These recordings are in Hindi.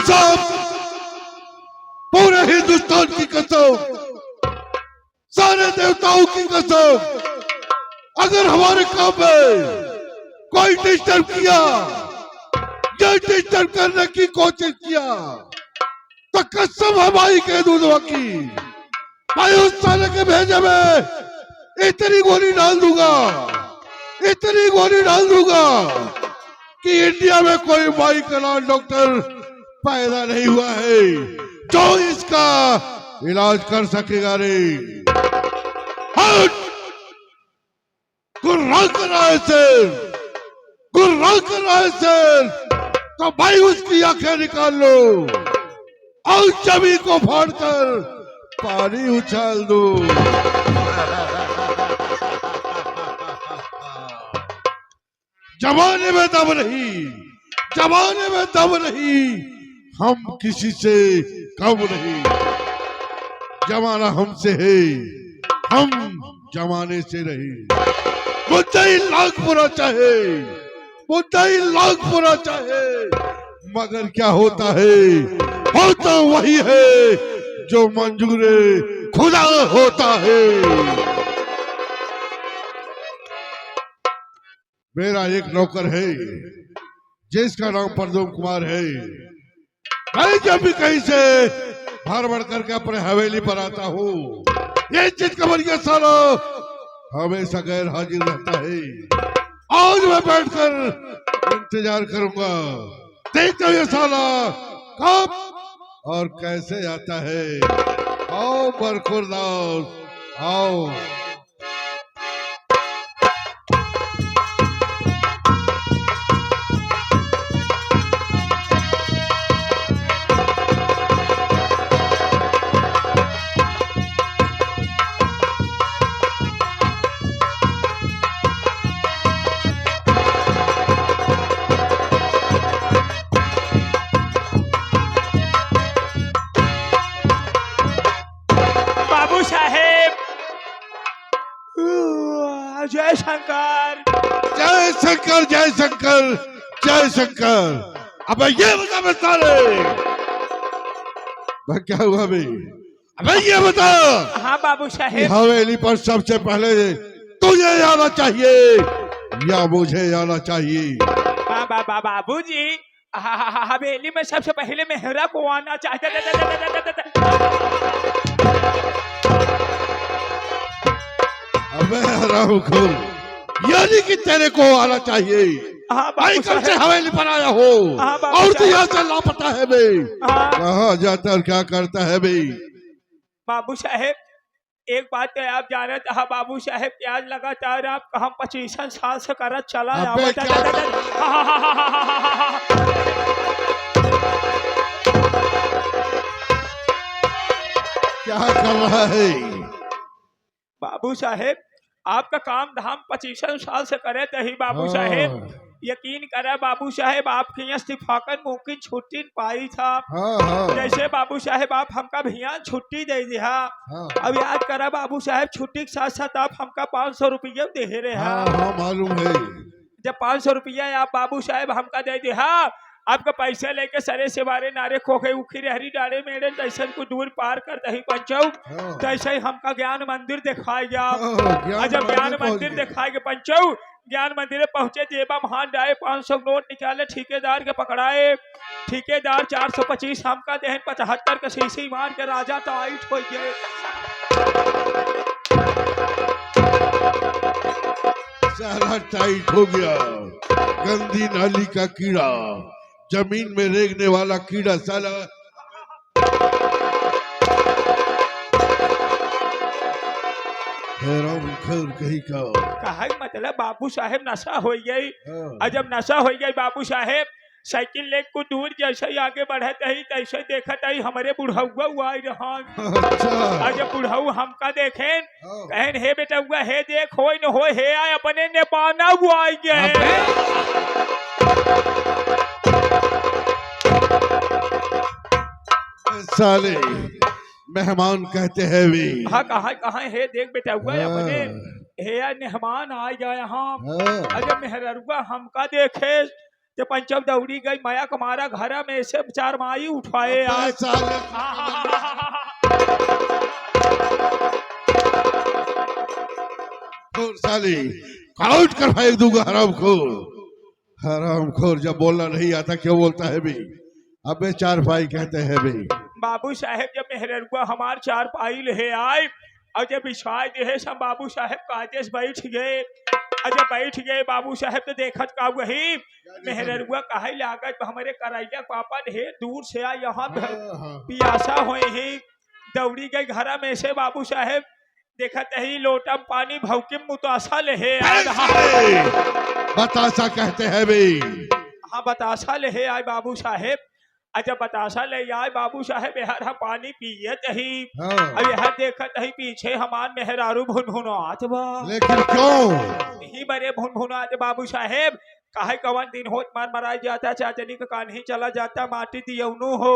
साहब, पूरे हिंदुस्तान की कसम, सारे देवताओं की कसम, अगर हमारे काम में कोई डिस्टर्ब किया या डिस्टर्ब करने की कोशिश किया तो कसम हमारी कह दूंगा की भाई उस साले के भेजे में इतनी गोली डाल दूंगा, इतनी गोली डाल दूंगा कि इंडिया में कोई माई का डॉक्टर पैदा नहीं हुआ है जो इसका इलाज कर सकेगा रे। हट! गुर्रा कर रहा है सर, गुर्रा कर रहा है सर, तो भाई उसकी आंखें निकाल लो और जमीन को फाड़कर पानी उछाल दो। जमाने में दम नहीं, जमाने में दम नहीं, हम किसी से कम नहीं, जमाना हमसे है, हम जमाने से नहीं। मुद्दाई लाख बुरा चाहे, मुद्दाई लाख बुरा चाहे, मगर क्या होता है, होता वही है जो मंजूरे खुदा होता है। मेरा एक नौकर है जिसका नाम प्रदोम कुमार है। मैं जब भी कहीं से भर भर करके अपने हवेली पर आता हूँ, ये चीज कमरिया साला हमेशा गैर हाजिर रहता है। आज मैं बैठकर इंतजार करूंगा, देखता हूँ ये साला कब और कैसे आता है। आओ बरखुरदास, आओ। जय शंकर, जय शंकर, जय शंकर, जय शंकर। अबे ये बता साले, क्या हुआ भाई? अबे ये बता। हाँ बाबू साहेब। हवेली पर सबसे पहले तुझे आना चाहिए या मुझे आना चाहिए? बाबू जी, हवेली में सबसे पहले मेहरा को आना चाहिए। अबे हराम खोर, यानी कि तेरे को आना चाहिए। भाई कल से हवेली पर आया हो और तू यहाँ से लापता है भाई। कहाँ जाता और क्या करता है भाई? बाबू साहेब, एक बात तो आप जाने था बाबू साहेब, प्याज लगातार आप हम 25 साल से करत चला क्या कर रहा है बाबू साहेब? आपका काम धाम 25 साल से करे थे ही बाबू साहेब। यकीन करा बाबू साहेब, आपके यहाँ इस्तीफाकन मुमकिन छुट्टी पाई था। जैसे बाबू साहेब आप हमका भैया छुट्टी दे दिया। अब याद करा बाबू साहेब, छुट्टी के साथ साथ आप हमका 500 रुपया दे रहे हैं। मालूम है। जब 500 रुपया आप बाबू साहेब हमका दे दिया, आपका पैसे लेके सरे से बारे नारे खोखे उखी हरी डाले मेरे जैसे को दूर पार कर दही पंचौ, तैसे ही हमका ज्ञान मंदिर दिखाएगा। जब ज्ञान मंदिर दिखाएगा पंचौ, ज्ञान मंदिर पहुंचे, जेबा महान डाए 500 नोट निकाले, ठेकेदार के पकड़ाए। ठेकेदार 425 हमका देहन, 75 के शीशी मार के राजा टाइट हो गए। साला टाइट हो गया। गंदी नाली का कीड़ा, जमीन में रेंगने वाला कीड़ा साला। कहीं का मतलब बाबू साहेब नशा हो गई। और जब नशा हो गई बाबू साहेब, साइकिल ले को दूर जैसे ही आगे बढ़ते ही तैसे देखत ही हमारे बुढ़ाऊआ हुआ रहा। जब बुढ़ाऊ हमका देखें, कहन हे बेटा हुआ हे देख हो न हो हे आए अपने ने पाना हुआ साले मेहमान कहते हैं वे। हाँ कहाँ हे देख बेटा हुआ अपने हे मेहमान आ गया यहाँ। अजब मेहरुआ हमका देखे ते पंचम दौड़ी गई माया कमारा घर में से चार माई उठाए अबे आज साले खोर साली काउंट कर फेंक दूंगा हराम खोर जब बोलना नहीं आता क्यों बोलता है भी अबे चार भाई कहते हैं भी बाबू साहेब जब मेहररुआ हमार चार पाई ले आए और जब विश्वास दे सब बाबू साहेब काजेस बैठ गए और जब बैठ गए बाबू साहेब तो देखत का वही मेहररुआ कहे लागत हमारे करैया पापा ढेर दूर से आ यहाँ पियासा हुए ही दौड़ी गई घर में से बाबू साहेब देखत ही लोटम पानी भौकिम मुतासा ले बतासा कहते हैं भी हाँ बतासा ले आए बाबू साहेब अच्छा बतासा ले आए बाबू साहेब यार हम पानी पियत ही अब यह देखत ही पीछे हमार मेहरारू भुनभुनात बा लेकिन क्यों ही बड़े भुनभुनात बाबू साहेब काहे कवन दिन होत मार मराई जाता चाचनी का कान्ही चला जाता माटी दियौनु हो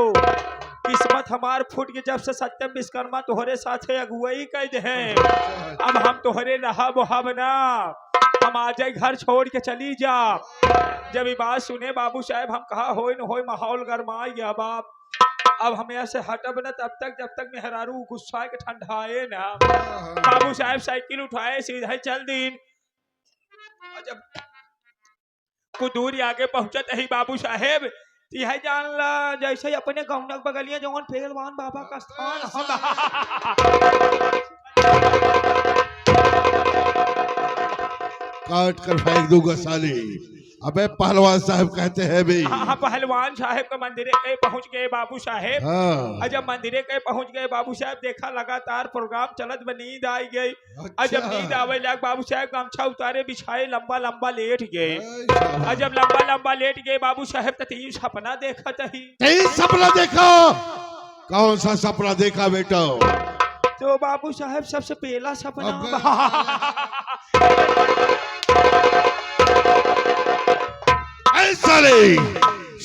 किस्मत हमार फूट के जब से सत्यम विश्वकर्मा तोहरे साथे अगुवाई कर दे अब हम तोहरे रहा बोहब ना हम आ जाए घर छोड़ के चली जा जब ये बात सुने बाबू साहब हम कहा होए न होए माहौल गरमाई गया बाप अब हम यहाँ से हटब न तब तक जब तक मेहरारू गुस्सा के ठंडाए ना बाबू साहब साइकिल उठाए सीधा चल दिन जब कुछ दूर आगे पहुंचत ही बाबू साहेब यह जान ला जैसे अपने गौनक बगलिया जौन पहलवान बाबा का स्थान काट कर फेंक दूंगा साली अबे पहलवान साहब कहते हैं भी हाँ पहलवान साहब के मंदिरे के पहुंच गए बाबू साहेब जब मंदिरे के पहुंच गए बाबू साहब देखा लगातार प्रोग्राम चलत में नींद आई गई जब नींद आवे लग बाबू साहब गमछा उतारे बिछाए लंबा लंबा लेट गए जब लंबा लंबा लेट गए बाबू साहब तो तीन सपना देखा तीन सपना देखा कौन सा सपना देखा बेटा तो बाबू साहब सबसे पहला सपना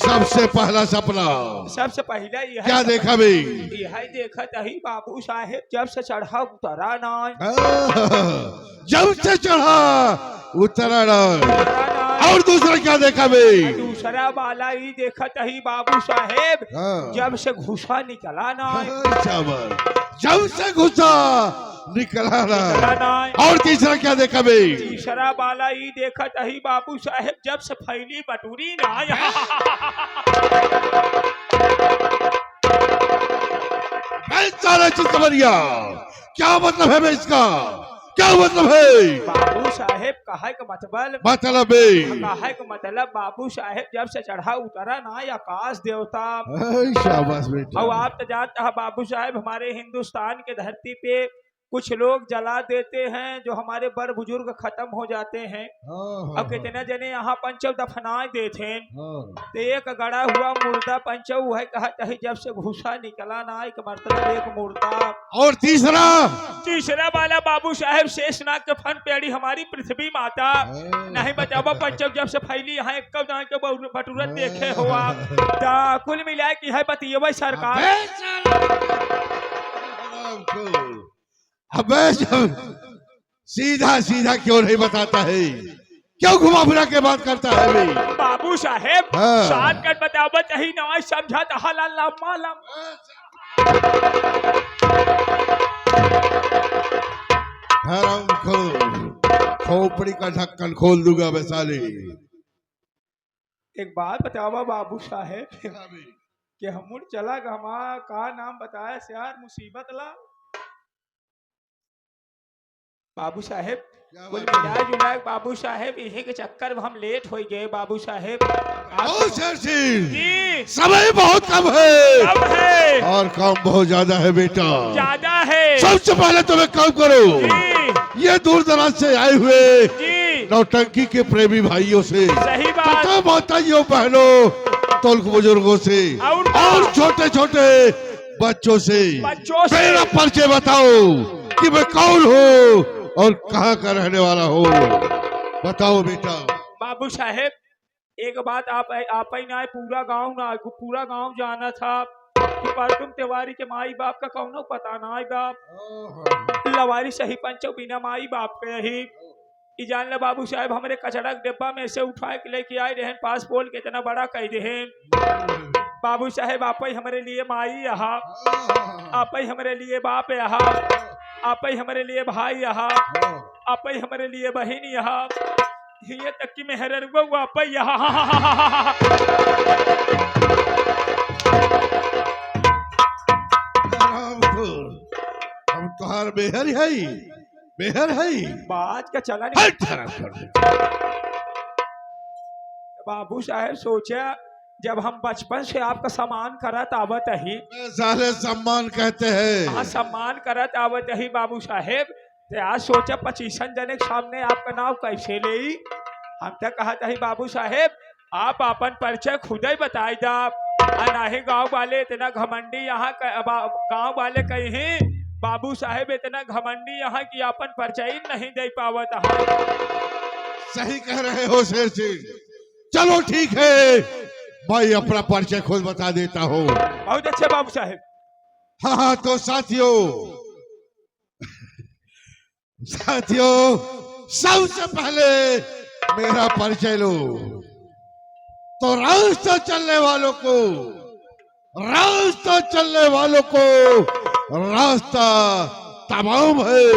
सबसे पहला सपना सबसे पहला यह क्या देखा भी यह देखा ही बाबू साहेब जब से चढ़ा उतरा ना जब से चढ़ा उतरा ना और दूसरा क्या देखा भी दूसरा वाला ही देखा ही बाबू साहेब जब से घुसा निकला ना जब से घुसा निकला ना और तीसरा क्या देखा बे तीसरा वाला ही देखा ही बाबू साहेब जब से फैली बटूरी ना सारा चीज समझिया क्या मतलब है इसका क्या मतलब है बाबू साहेब कहा का मतलब कहा का मतलब बाबू साहेब जब से चढ़ा उतरा ना आकाश देवता शाबाश बेटा और आप तो जानते हैं बाबू साहेब हमारे हिंदुस्तान के धरती पे कुछ लोग जला देते हैं जो हमारे बड़ बुजुर्ग खत्म हो जाते हैं अब कितने जने यहाँ पंचव दफनाए देते तो एक गड़ा हुआ मुर्दा पंचव है कहता है जब से घुसा निकला ना एक मतलब एक मुर्दा और तीसरा वाला बाबू साहेब शेषनाग के फन पेड़ी हमारी पृथ्वी माता नहीं बताओ पंचव जब से फैली यहाँ एक बटूरत देखे हुआ कुल मिलाए की है बतिए सरकार अबे सीधा सीधा क्यों नहीं बताता है क्यों घुमा फिरा के बात करता है भाई बाबू साहेब शॉर्टकट बतावत ही ना समझा हला लम्मा हराम खोपड़ी का ढक्कन खोल दूंगा वैसाली एक बात बतावा बाबू साहेब कि हम चला गमा का नाम बताया यार मुसीबत ला बाबू साहेब कुल मिला जुला बाबू साहेब इन्हीं के चक्कर में हम लेट हो गए बाबू साहेब समय बहुत कम है और काम बहुत ज्यादा है बेटा ज्यादा है सबसे पहले तुम्हें काम करो ये दूर दराज से आए हुए नौटंकी के प्रेमी भाइयों से सही बात माताइयों बहनों तोल्क बुजुर्गों से और छोटे छोटे बच्चों से मेरा परिचय बताओ कि मैं कौन हूँ और कहाँ का रहने वाला हो बताओ बेटा बाबू साहेब एक बात आप ही ना पूरा गांव जाना था कि तुम तिवारी के माई बाप का कौनो पता ना बाप लवारी सही पंचो बिना माई बाप के ही ई जान ले बाबू साहेब हमारे कचड़ा के डिब्बा में से उठा के लेके आए रहन पासपोर्ट के इतना बड़ा कह देहन बाबू साहेब आप ही हमारे लिए माई यहाँ आप ही हमारे लिए बाप यहाँ आप ही हमारे लिए भाई यहाँ आप ही हमारे लिए बहन यहाँ ये तक की मेहर आप ही यहाँ हम तुहार बेहर है बात का चला हट नहीं हराम खोर। बाबू साहेब सोचा जब हम बचपन से आपका सम्मान करत आवत ही साले सम्मान कहते हैं। हाँ सम्मान करत आवत ही बाबू साहेब ते आज सोचा 25 जने के सामने आपका नाम कैसे ले हम तक कहा ही बाबू साहेब आप अपन परिचय खुद ही बताई दा नाही गांव वाले इतना घमंडी यहाँ गांव वाले कहीं बाबू साहेब इतना घमंडी यहाँ की अपन परिचय ही नहीं दे पावत सही कह रहे हो शेर सिंह। चलो ठीक है मैं अपना परिचय खुद बता देता हूँ। बहुत अच्छे बाबू साहेब। हाँ तो साथियों सबसे पहले मेरा परिचय लो। तो रास्ता चलने वालों को रास्ता तमाम है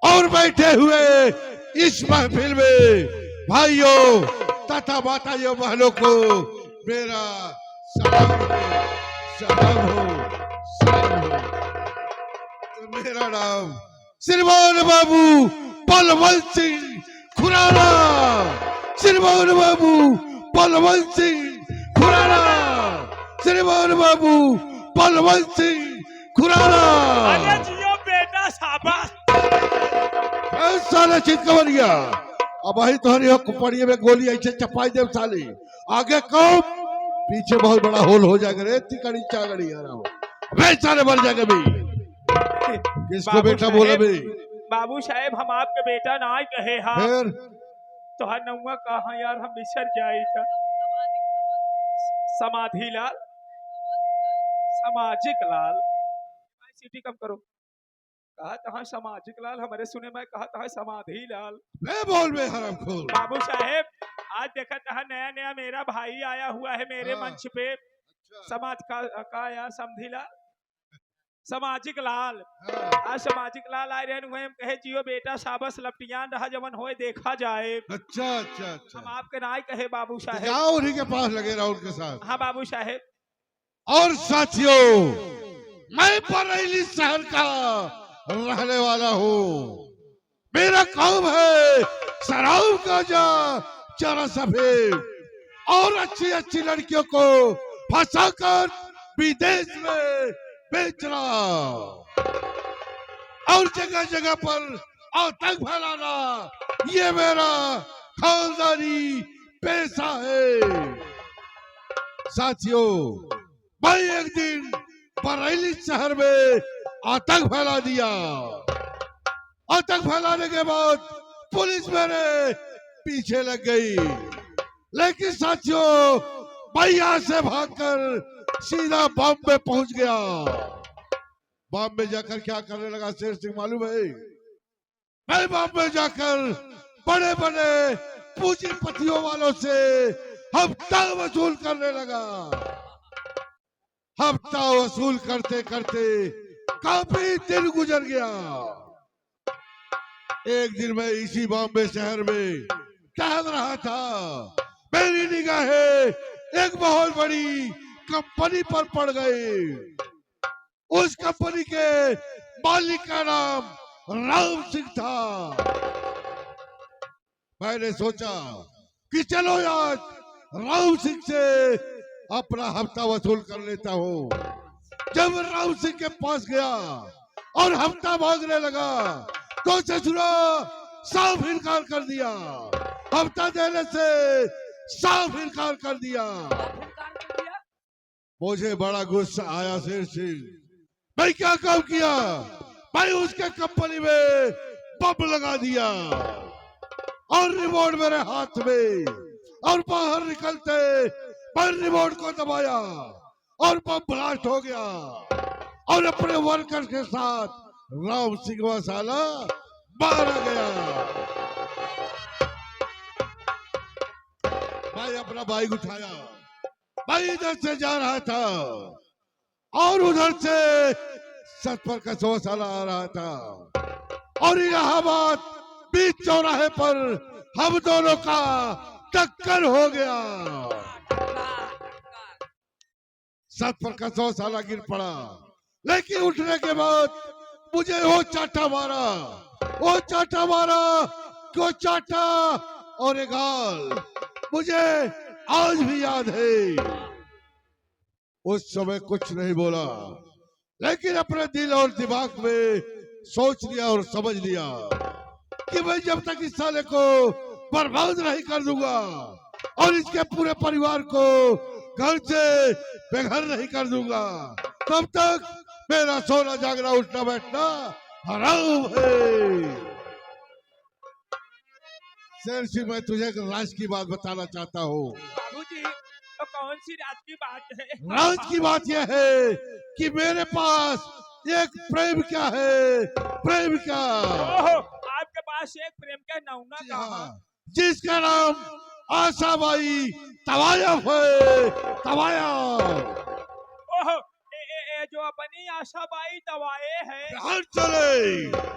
और बैठे हुए इस महफिल में भाइयों तथा माताओं बहनों को मेरा सलाम हो। तो मेरा नाम श्रीमान बाबू पलवल सिंह खुराना। श्रीमान बाबू पलवल सिंह खुराना। श्रीमान बाबू पलवल सिंह खुराना। अरे जियो बेटा शाबाश। साले चितकवरिया अब वही तुम्हारी कुपड़िए में गोली ऐसे चपाई दे साली आगे कम पीछे बहुत बड़ा होल हो जाएगा रे तिकड़ी चागड़ी आ रहा हो वे साले मर जाएंगे भी। किसको बेटा बोला भी? बाबू साहेब हम आपके बेटा ना कहे हाँ फिर तो हर नौवा कहा यार हम बिसर जाए था समाधि लाल सामाजिक लाल सिटी कम करो कहा था सामाजिक लाल हमारे सुने में कहा था समाधि लाल मैं बोल में हरामखोर। बाबू साहेब आज देखा था नया नया मेरा भाई आया हुआ है मेरे मंच पे समाज का यार समझी लाल सामाजिक लाल आज सामाजिक लाल आए रहे हम कहे जियो बेटा साबस लपटियान रहा जवन होए देखा जाए। अच्छा अच्छा अच्छा हम आपके नाय कहे बाबू साहेब जाओ उन्हीं के पास लगे रहो उनके साथ। हाँ बाबू साहेब। और साथियों मैं बरेली शहर का रहने वाला हूँ। मेरा काम है शराब गांजा चरा सफेद और अच्छी अच्छी लड़कियों को फंसाकर विदेश में बेचना और जगह जगह पर आतंक फैलाना ये मेरा खानदानी पेशा है। साथियों मैं एक दिन बरेली शहर में आतंक फैला दिया। आतंक फैलाने के बाद पुलिस मेरे पीछे लग गई लेकिन साथियों मैं यहां से भागकर सीधा बॉम्बे पहुंच गया। बॉम्बे जाकर क्या करने लगा शेर सिंह मालूम है? मैं बॉम्बे जाकर बड़े बड़े पूंजीपतियों वालों से हफ्ता वसूल करने लगा। हफ्ता वसूल करते करते काफी दिन गुजर गया। एक दिन मैं इसी बॉम्बे शहर में टहल रहा था। मेरी निगाहें एक बहुत बड़ी कंपनी पर पड़ गई। उस कंपनी के मालिक का नाम राम सिंह था। मैंने सोचा कि चलो आज राम सिंह से अपना हफ्ता वसूल कर लेता हूँ। जब राम सिंह के पास गया और हफ्ता मांगने लगा तो ससुरा साफ इनकार कर दिया। हफ्ता देने से साफ इनकार कर दिया। मुझे बड़ा गुस्सा आया शेर सिंह। मैं क्या काम किया? मैं उसके कंपनी में बम लगा दिया और रिमोट मेरे हाथ में और बाहर निकलते मैं रिमोट को दबाया और बम ब्लास्ट हो गया और अपने वर्कर के साथ राम सिंह मसाला मारा गया। भाई अपना बाइक उठाया, भाई इधर से जा रहा था और उधर से सतपुर का गौशाला आ रहा था और इलाहाबाद बीच चौराहे पर हम दोनों का टक्कर हो गया। सतपुर का गौशाला गिर पड़ा, लेकिन उठने के बाद मुझे वो चाटा मारा, वो चाटा मारा, को चाटा और एक गाल मुझे आज भी याद है। उस समय कुछ नहीं बोला, लेकिन अपने दिल और दिमाग में सोच लिया और समझ लिया कि मैं जब तक इस साले को बर्बाद नहीं कर दूंगा और इसके पूरे परिवार को घर से बेघर नहीं कर दूंगा, तब तक मेरा सोना जागना उठना बैठना हराम है। शेर सिंह, मैं तुझे एक राज की बात बताना चाहता हूँ। बाबूजी, तो कौन सी रात की बात है? राज की बात यह है कि मेरे पास एक प्रेम क्या है, प्रेम क्या। ओहो, आपके पास एक प्रेम का नौना का हाँ, जिसका नाम आशाबाई तवायफ है, तवायफ। ओहो, जो अपनी आशाबाई तवाए है। बिहार चले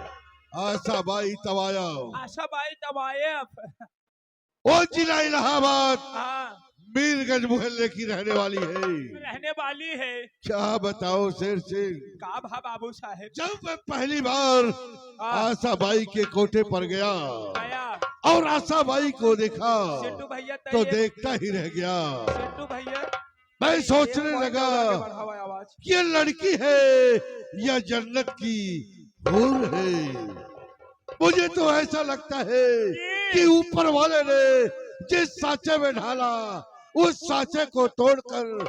आशाबाई तवायफ, आशाबाई तवायफ। वो जिला इलाहाबाद हाँ, मीरगंज मोहल्ले की रहने वाली है। रहने वाली है। क्या बताओ शेर सिंह, का भा बाबू साहेब? जब मैं पहली बार आशाबाई के कोठे पर गया आया और आशाबाई को देखा सिंटू भैया तो देखता ही रह गया। सिंटू भैया, मैं सोचने लगा बढ़ावा आवाज। ये लड़की है या जन्नत की हूर है। मुझे तो ऐसा लगता है कि ऊपर वाले ने जिस साँचे में ढाला उस साँचे को तोड़कर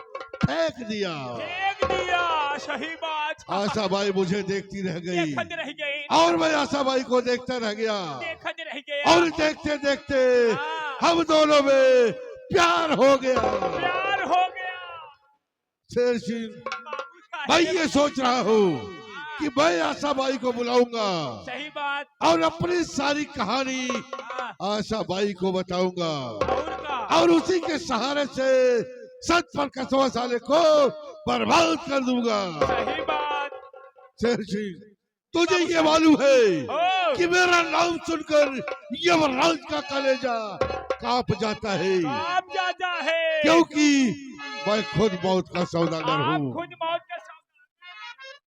फेंक दिया। फेंक दिया, सही बात। आशाबाई मुझे देखती रह गई देखत रह गई और मैं आशाबाई को देखता रह गया देखत रह गया और देखते देखते हाँ। हम दोनों में प्यार हो गया। प्यार हो गया। शेर सिंह, बाबू साहेब, मैं ये सोच रहा हूँ कि मैं आशाबाई को बुलाऊंगा सही बात। और अपनी सारी कहानी हाँ, आशाबाई को बताऊंगा और का? और उसी के सहारे से सतपुर कस्बा साले को बर्बाद कर दूंगा। सही बात। शेर सिंह, तुझे ये मालूम है ओ, कि मेरा नाम सुनकर यमराज का कलेजा कांप जाता है, आप जाता है क्योंकि मैं खुद मौत का सौदागर आप हूँ। खुद मौत का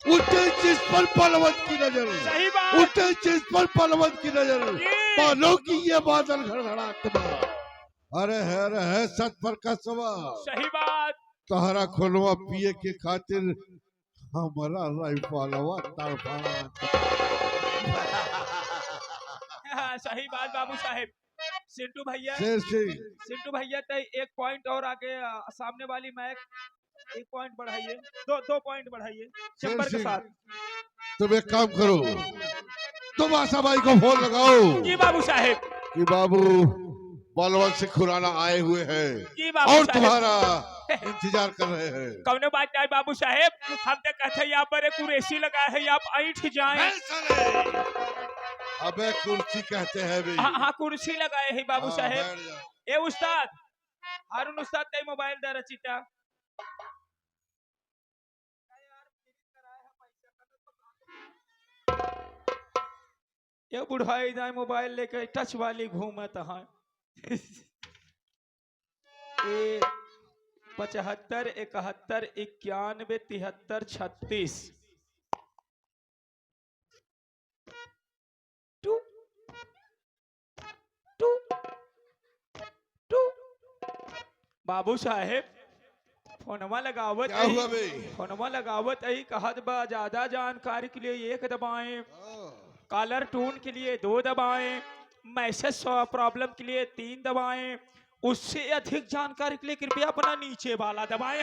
उठे जिस पर पलवत की नजर, सही बात। उठे जिस पर पलवत की नजर, ये। मानो कि ये बादल घड़घड़ाता। अरे है सतपुर कस्बा, सही बात। तोहरा खोलवा पिए के खातिर हमारा राइफलवा तड़फड़ा। हाँ, सही बात बाबू साहेब। सिंटू भैया, शेर सिंह, सिंटू भैया तो एक पॉइंट और आगे सामने वाली मैच एक पॉइंट बढ़ाइए, दो पॉइंट बढ़ाइए चैम्बर के सिंह। साथ। तुम एक काम करो, तुम आशाबाई को फोन लगाओ जी बाबू साहेब। कि बाबू बलवंत से खुराना आए हुए हैं जी बाबू और साहेब। तुम्हारा इंतजार कर रहे हैं। कौनो बात नहीं बाबू साहेब, हम तो कहते हैं आप बड़े कुरेसी लगाए हैं, आप ऐठ जाएं। अबे कुर्सी कहते हैं भी। हाँ हाँ, कुर्सी लगाए हैं बाबू हाँ, साहेब। बैठ जाओ। ए उस्ताद, हारून उस्ताद ते मोबाइल दे रचिता। ये बुढ़ाई जाए मोबाइल लेके टच वाली घूमत है। 75 71 91 73 36 टू टू टू। बाबू साहेब, फोनवा लगावत क्या हुआ बे? फोनवा लगावत आई, कहत बा ज्यादा जानकारी के लिए 1 दबाएं, कॉलर टून के लिए 2 दबाएं, मैसेज प्रॉब्लम के लिए 3 दबाएं, उससे अधिक जानकारी के लिए कृपया अपना नीचे वाला दबाएं।